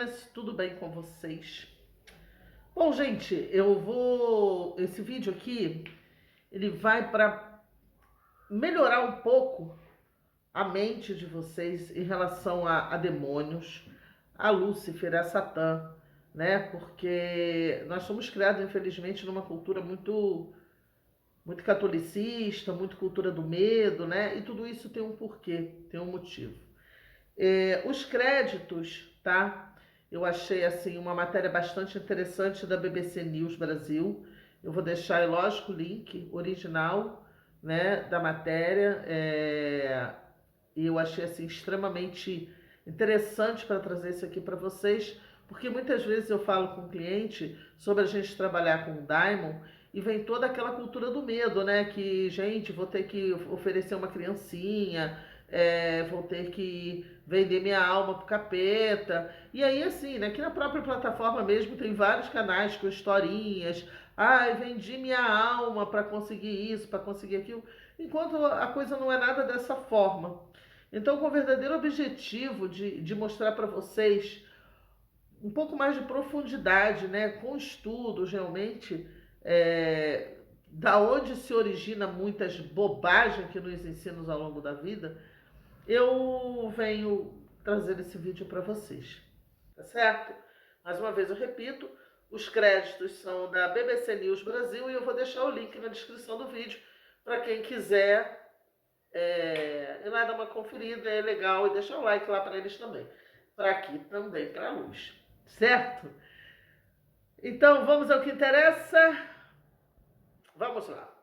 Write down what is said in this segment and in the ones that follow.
meninas, tudo bem com vocês? Bom, gente, esse vídeo aqui, ele vai para melhorar um pouco a mente de vocês em relação a demônios, a Lúcifer, a Satã, né? Porque nós somos criados, infelizmente, numa cultura muito catolicista, muito cultura do medo, né? E tudo isso tem um porquê, tem um motivo. Os créditos, tá? Eu achei assim uma matéria bastante interessante da BBC News Brasil. Eu vou deixar, lógico, o link original, né, da matéria. E eu achei assim extremamente interessante para trazer isso aqui para vocês, porque muitas vezes eu falo com o cliente sobre a gente trabalhar com o Daimon e vem toda aquela cultura do medo, né? Que, gente, vou ter que oferecer uma criancinha, vou ter que vender minha alma pro capeta. E aí, assim, né? Aqui na própria plataforma mesmo tem vários canais com historinhas. Ai, vendi minha alma para conseguir isso, para conseguir aquilo. Enquanto a coisa não é nada dessa forma. Então, com o verdadeiro objetivo de mostrar para vocês um pouco mais de profundidade, né, com estudos realmente, da onde se origina muitas bobagens que nos ensinam ao longo da vida, eu venho trazer esse vídeo para vocês, tá certo? Mais uma vez eu repito, os créditos são da BBC News Brasil e eu vou deixar o link na descrição do vídeo para quem quiser ir lá dar uma conferida, é legal, e deixar o like lá para eles também, para aqui também, para a luz, certo? Então vamos ao que interessa, vamos lá.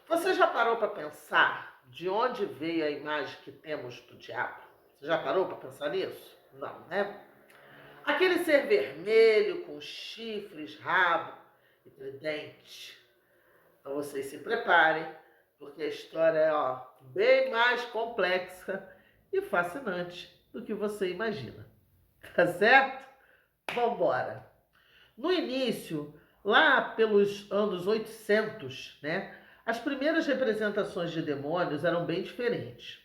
Você já parou para pensar de onde veio a imagem que temos do diabo? Você já parou para pensar nisso? Não, né? Aquele ser vermelho com chifres, rabo e tridente. Então vocês se preparem, porque a história é bem mais complexa e fascinante do que você imagina. Tá certo? Vambora! No início, lá pelos anos 800, né, as primeiras representações de demônios eram bem diferentes.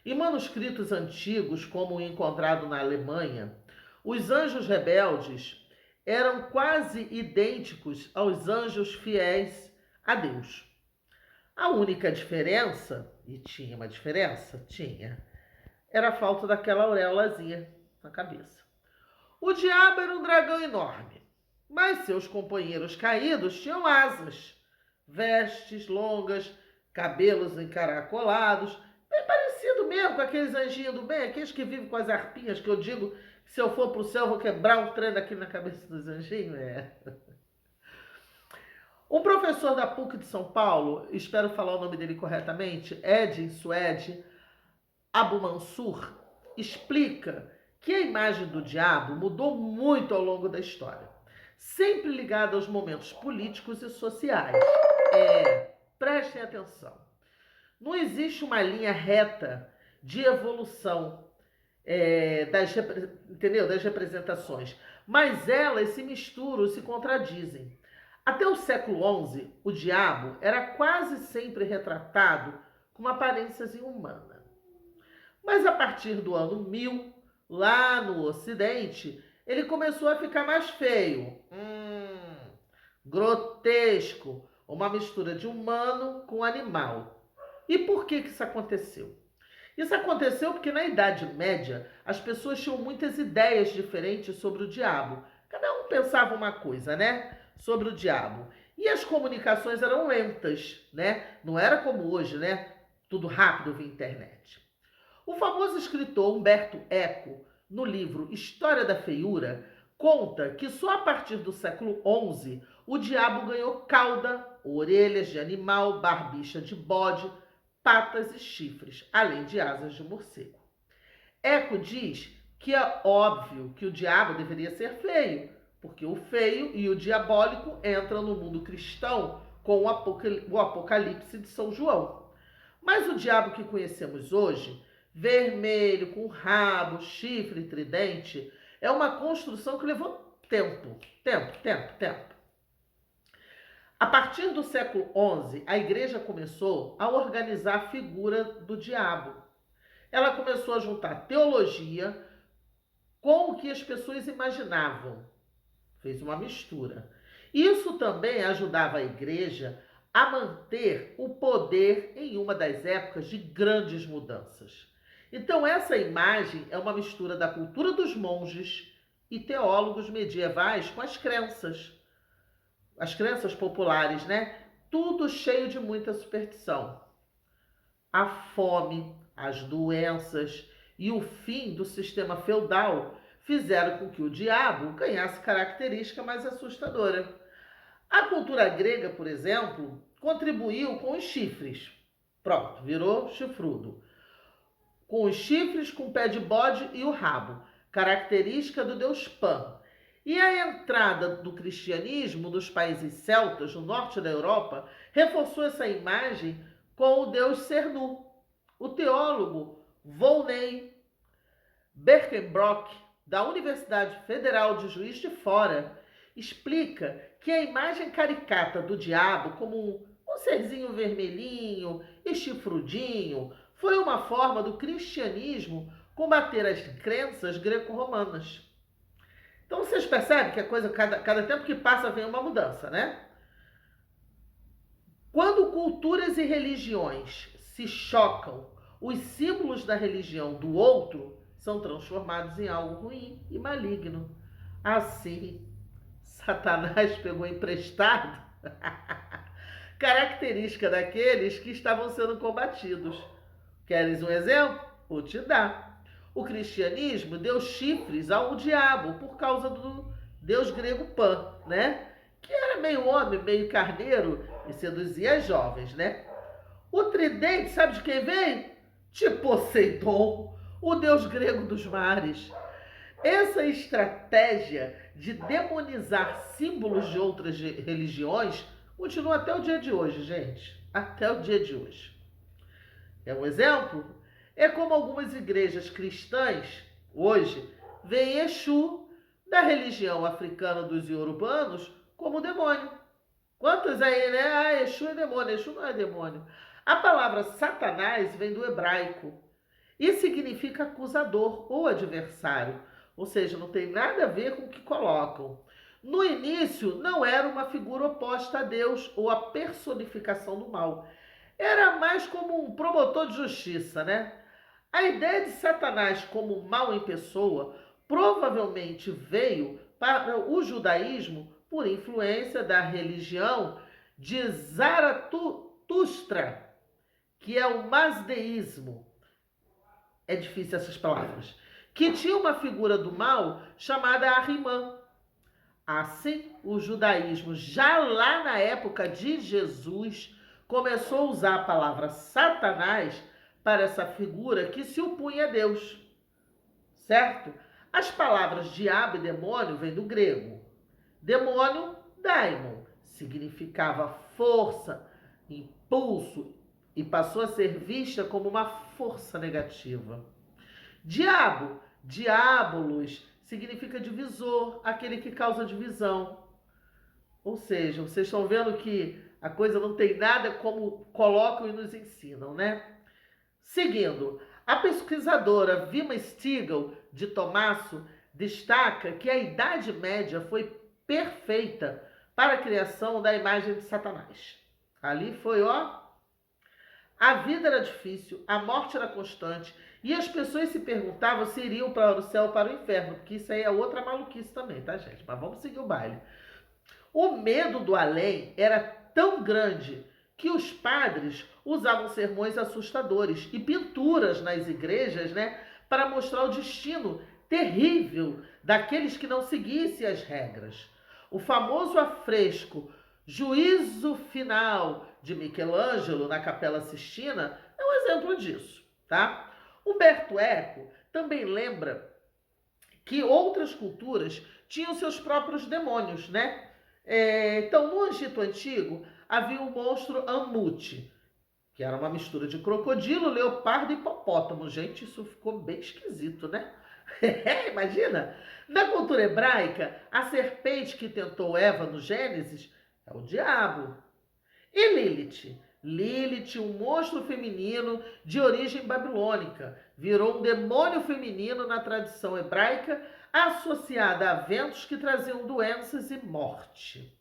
Em manuscritos antigos, como o encontrado na Alemanha, os anjos rebeldes eram quase idênticos aos anjos fiéis a Deus. A única diferença, e tinha uma diferença, era a falta daquela auréolazinha na cabeça. O diabo era um dragão enorme, mas seus companheiros caídos tinham asas, vestes longas, cabelos encaracolados, bem parecido mesmo com aqueles anjinhos do bem, aqueles que vivem com as arpinhas, que eu digo que se eu for pro céu eu vou quebrar um trem aqui na cabeça dos anjinhos. Um professor da PUC de São Paulo, espero falar o nome dele corretamente, Ed Suede Abumansur, explica que a imagem do diabo mudou muito ao longo da história, sempre ligada aos momentos políticos e sociais. Prestem atenção. Não existe uma linha reta de evolução das representações, mas elas se misturam, se contradizem. Até o século XI, o diabo era quase sempre retratado com uma aparência humana. Mas a partir do ano 1000, lá no Ocidente, ele começou a ficar mais feio, grotesco, uma mistura de humano com animal. E por que isso aconteceu? Isso aconteceu porque na Idade Média as pessoas tinham muitas ideias diferentes sobre o diabo. Cada um pensava uma coisa, né? Sobre o diabo. E as comunicações eram lentas, né? Não era como hoje, né? Tudo rápido via internet. O famoso escritor Humberto Eco, no livro História da Feiura, conta que só a partir do século XI o diabo ganhou cauda, orelhas de animal, barbicha de bode, patas e chifres, além de asas de morcego. Eco diz que é óbvio que o diabo deveria ser feio, porque o feio e o diabólico entram no mundo cristão com o Apocalipse de São João. Mas o diabo que conhecemos hoje, vermelho, com rabo, chifre e tridente, é uma construção que levou tempo. A partir do século XI, a igreja começou a organizar a figura do diabo. Ela começou a juntar teologia com o que as pessoas imaginavam. Fez uma mistura. Isso também ajudava a igreja a manter o poder em uma das épocas de grandes mudanças. Então, essa imagem é uma mistura da cultura dos monges e teólogos medievais com as crenças populares, né? Tudo cheio de muita superstição. A fome, as doenças e o fim do sistema feudal fizeram com que o diabo ganhasse característica mais assustadora. A cultura grega, por exemplo, contribuiu com os chifres. Pronto, virou chifrudo. Com os chifres, com o pé de bode e o rabo, característica do deus Pan. E a entrada do cristianismo nos países celtas, no norte da Europa, reforçou essa imagem com o deus Cernu. O teólogo Volney Berkenbrock, da Universidade Federal de Juiz de Fora, explica que a imagem caricata do diabo como um serzinho vermelhinho e chifrudinho foi uma forma do cristianismo combater as crenças greco-romanas. Então vocês percebem que a coisa, cada tempo que passa vem uma mudança, né? Quando culturas e religiões se chocam, os símbolos da religião do outro são transformados em algo ruim e maligno. Assim, Satanás pegou emprestado característica daqueles que estavam sendo combatidos. Queres um exemplo? Vou te dar. O cristianismo deu chifres ao diabo por causa do deus grego Pan, né? Que era meio homem, meio carneiro e seduzia as jovens, né? O tridente, sabe de quem veio? De Poseidon, o deus grego dos mares. Essa estratégia de demonizar símbolos de outras religiões continua até o dia de hoje, gente. Até o dia de hoje. É um exemplo? É como algumas igrejas cristãs, hoje, veem Exu, da religião africana dos iorubanos, como demônio. Quantos aí, né? Ah, Exu é demônio. Exu não é demônio. A palavra Satanás vem do hebraico e significa acusador ou adversário. Ou seja, não tem nada a ver com o que colocam. No início, não era uma figura oposta a Deus ou a personificação do mal. Era mais como um promotor de justiça, né? A ideia de Satanás como mal em pessoa provavelmente veio para o judaísmo por influência da religião de Zaratustra, que é o masdeísmo. É difícil essas palavras. Que tinha uma figura do mal chamada Ahrimã. Assim, o judaísmo, já lá na época de Jesus, começou a usar a palavra Satanás para essa figura que se opunha a Deus, certo? As palavras diabo e demônio vêm do grego. Demônio, daimon, significava força, impulso e passou a ser vista como uma força negativa. Diabo, diabolos, significa divisor, aquele que causa divisão. Ou seja, vocês estão vendo que a coisa não tem nada como colocam e nos ensinam, né? Seguindo, a pesquisadora Vilma Stigl, de Tomasso, destaca que a Idade Média foi perfeita para a criação da imagem de Satanás. Ali foi, ó, a vida era difícil, a morte era constante e as pessoas se perguntavam se iriam para o céu ou para o inferno, porque isso aí é outra maluquice também, tá, gente? Mas vamos seguir o baile. O medo do além era tão grande que os padres usavam sermões assustadores e pinturas nas igrejas, né, para mostrar o destino terrível daqueles que não seguissem as regras. O famoso afresco Juízo Final de Michelangelo na Capela Sistina é um exemplo disso, tá? Humberto Eco também lembra que outras culturas tinham seus próprios demônios, né? Então, no Egito Antigo, havia o monstro Ammut, que era uma mistura de crocodilo, leopardo e hipopótamo. Gente, isso ficou bem esquisito, né? Imagina! Na cultura hebraica, a serpente que tentou Eva no Gênesis é o diabo. E Lilith, Lilith, um monstro feminino de origem babilônica, virou um demônio feminino na tradição hebraica, associada a ventos que traziam doenças e morte.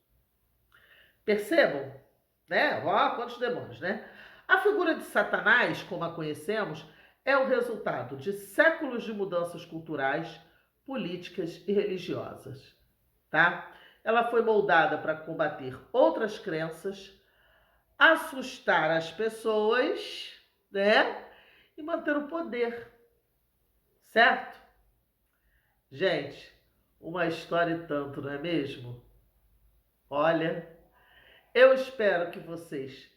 Percebam, né? Ó, quantos demônios, né? A figura de Satanás, como a conhecemos, é o resultado de séculos de mudanças culturais, políticas e religiosas, tá? Ela foi moldada para combater outras crenças, assustar as pessoas, né? E manter o poder, certo? Gente, uma história e tanto, não é mesmo? Olha, eu espero que vocês,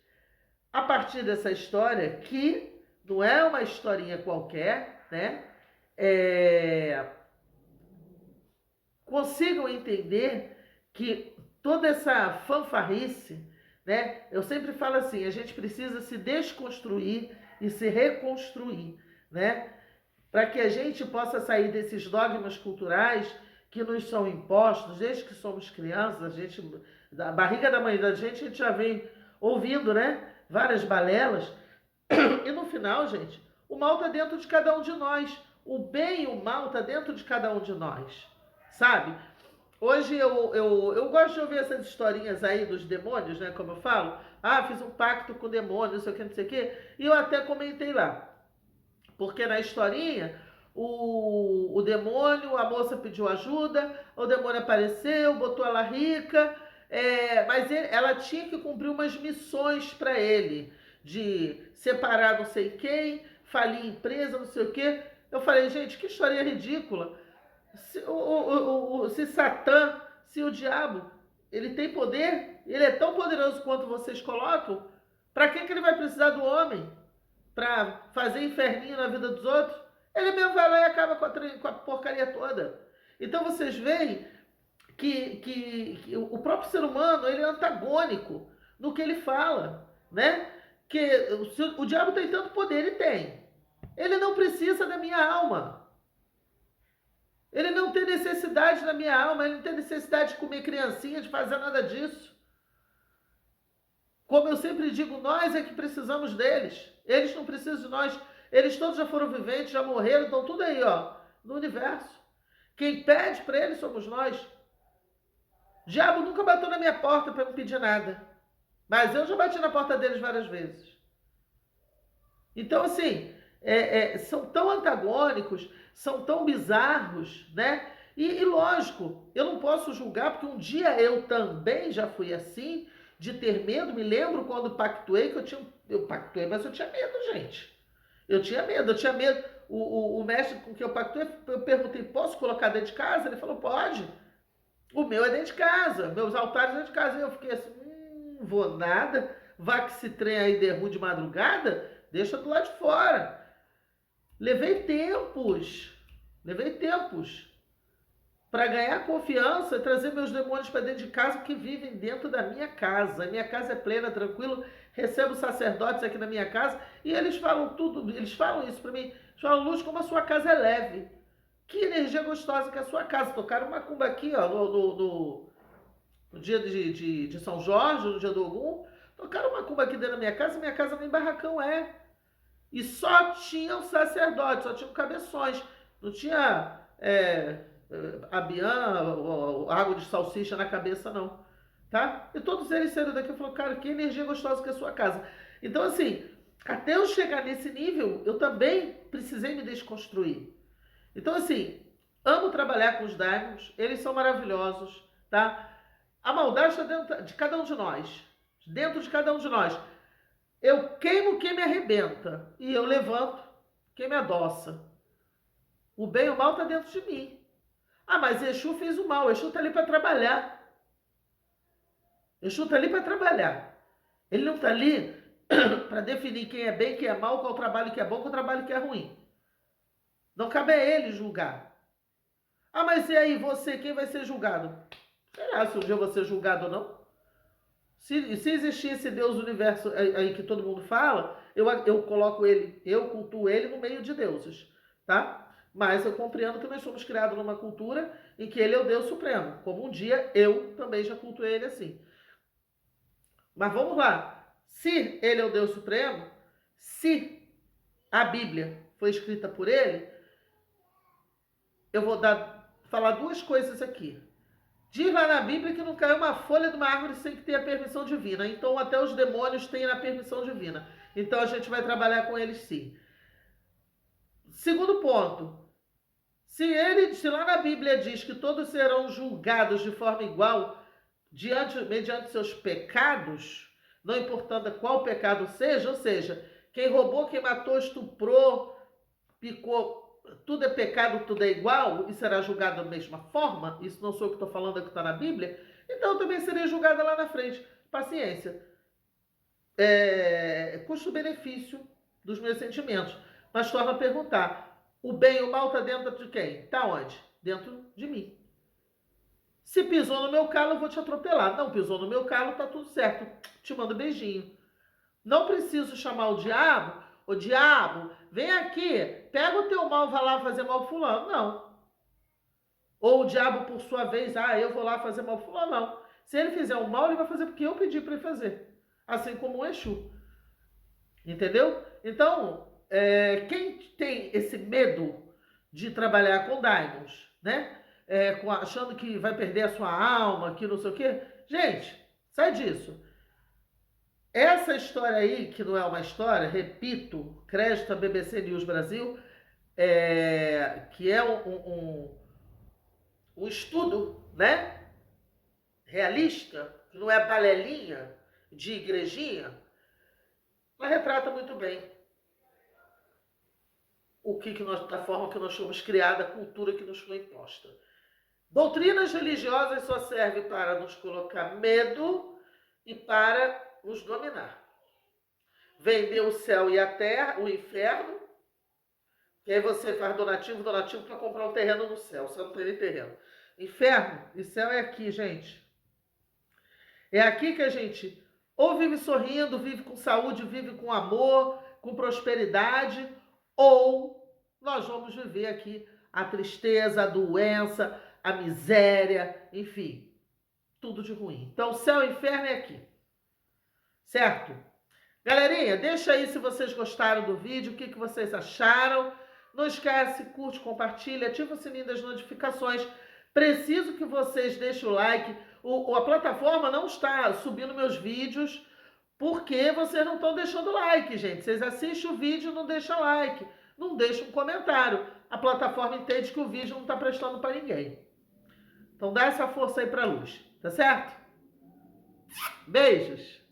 a partir dessa história, que não é uma historinha qualquer, né? Consigam entender que toda essa fanfarrice, né? Eu sempre falo assim, a gente precisa se desconstruir e se reconstruir, né? Para que a gente possa sair desses dogmas culturais que nos são impostos desde que somos crianças. A gente, da barriga da mãe da gente, a gente já vem ouvindo, né? Várias balelas. E no final, gente, o mal está dentro de cada um de nós. O bem e o mal está dentro de cada um de nós, sabe? Hoje eu gosto de ouvir essas historinhas aí dos demônios, né? Como eu falo. Ah, fiz um pacto com o demônio, não sei o que, não sei o que. E eu até comentei lá. Porque na historinha, o demônio, a moça pediu ajuda, o demônio apareceu, botou ela rica, mas ela tinha que cumprir umas missões para ele, de separar não sei quem, falir empresa, não sei o quê. Eu falei, gente, que história ridícula. Se Satã, se o diabo, ele tem poder, ele é tão poderoso quanto vocês colocam, para que ele vai precisar do homem? Para fazer inferninho na vida dos outros? Ele mesmo vai lá e acaba com a porcaria toda. Então vocês veem que o próprio ser humano, ele é antagônico no que ele fala, né? Que o diabo tem tanto poder, ele tem. Ele não precisa da minha alma. Ele não tem necessidade da minha alma, ele não tem necessidade de comer criancinha, de fazer nada disso. Como eu sempre digo, nós é que precisamos deles. Eles não precisam de nós. Eles todos já foram viventes, já morreram, estão tudo aí, ó, no universo. Quem pede para eles somos nós. O diabo nunca bateu na minha porta para me pedir nada. Mas eu já bati na porta deles várias vezes. Então, assim, são tão antagônicos, são tão bizarros, né? E lógico, eu não posso julgar, porque um dia eu também já fui assim, de ter medo. Me lembro quando pactuei, eu pactuei, mas eu tinha medo, gente. Eu tinha medo. O mestre com quem eu pactuei, eu perguntei, posso colocar dentro de casa? Ele falou, pode. O meu é dentro de casa, meus altares dentro de casa. E eu fiquei assim, vou nada, vá que esse trem aí der ruim de madrugada, deixa do lado de fora. Levei tempos para ganhar confiança e trazer meus demônios para dentro de casa, que vivem dentro da minha casa. A minha casa é plena, tranquilo. Recebo sacerdotes aqui na minha casa e eles falam tudo, eles falam isso para mim. Eles falam, Luz, como a sua casa é leve. Que energia gostosa que é a sua casa. Tocaram uma macumba aqui, ó, no dia de São Jorge, no dia do Ogum. Tocaram uma macumba aqui dentro da minha casa nem barracão é. E só tinham sacerdotes, só tinham cabeções. Não tinha abiã, água de salsicha na cabeça, não. Tá? E todos eles saíram daqui e falaram, cara, que energia gostosa que é a sua casa. Então, assim, até eu chegar nesse nível, eu também precisei me desconstruir. Então, assim, amo trabalhar com os daimons, eles são maravilhosos, tá? A maldade está dentro de cada um de nós. Dentro de cada um de nós. Eu queimo quem me arrebenta e eu levanto quem me adoça. O bem e o mal está dentro de mim. Ah, mas Exu fez o mal. Exu está ali para trabalhar. Exu está ali para trabalhar. Ele não está ali para definir quem é bem, quem é mal, qual o trabalho que é bom, qual o trabalho que é ruim. Não cabe a ele julgar. Ah, mas e aí, você, quem vai ser julgado? Será se um dia eu vou ser julgado ou não? Se existir esse Deus do universo aí que todo mundo fala, eu coloco ele, eu cultuo ele no meio de deuses, tá? Mas eu compreendo que nós somos criados numa cultura em que ele é o Deus Supremo. Como um dia eu também já cultuei ele assim. Mas vamos lá. Se ele é o Deus Supremo, se a Bíblia foi escrita por ele, eu vou falar duas coisas aqui. Diz lá na Bíblia que não caiu uma folha de uma árvore sem que tenha permissão divina. Então até os demônios têm a permissão divina. Então a gente vai trabalhar com eles sim. Segundo ponto. Se lá na Bíblia diz que todos serão julgados de forma igual, mediante seus pecados, não importando qual pecado seja, ou seja, quem roubou, quem matou, estuprou, picou, tudo é pecado, tudo é igual e será julgado da mesma forma, isso não sou eu que estou falando, é o que está na Bíblia, então eu também serei julgada lá na frente. Paciência. Custo-benefício dos meus sentimentos. Mas torna a perguntar, o bem e o mal está dentro de quem? Está onde? Dentro de mim. Se pisou no meu calo, eu vou te atropelar. Não pisou no meu calo, tá tudo certo. Te mando beijinho. Não preciso chamar o diabo. Ô diabo, vem aqui, pega o teu mal, vai lá fazer mal pro fulano. Não. Ou o diabo, por sua vez, eu vou lá fazer mal pro fulano. Não. Se ele fizer o mal, ele vai fazer porque eu pedi para ele fazer. Assim como o Exu. Entendeu? Então, quem tem esse medo de trabalhar com daimons, né? Achando que vai perder a sua alma, que não sei o quê. Gente, sai disso. Essa história aí, que não é uma história, repito, crédito à BBC News Brasil, que é um estudo, né? Realista, que não é balelinha de igrejinha, ela retrata muito bem da forma que nós fomos criados, a cultura que nos foi imposta. Doutrinas religiosas só servem para nos colocar medo e para nos dominar. Vender o céu e a terra, o inferno, e aí você faz donativo para comprar um terreno no céu. Você não tem nem terreno. Inferno e céu é aqui, gente. É aqui que a gente ou vive sorrindo, vive com saúde, vive com amor, com prosperidade, ou nós vamos viver aqui a tristeza, a doença, a miséria, enfim, tudo de ruim. Então, céu e inferno é aqui. Certo? Galerinha, deixa aí se vocês gostaram do vídeo, o que vocês acharam. Não esquece, curte, compartilha, ativa o sininho das notificações. Preciso que vocês deixem o like. A plataforma não está subindo meus vídeos porque vocês não estão deixando like, gente. Vocês assistem o vídeo e não deixam like. Não deixam um comentário. A plataforma entende que o vídeo não está prestando para ninguém. Então dá essa força aí para a luz, tá certo? Beijos!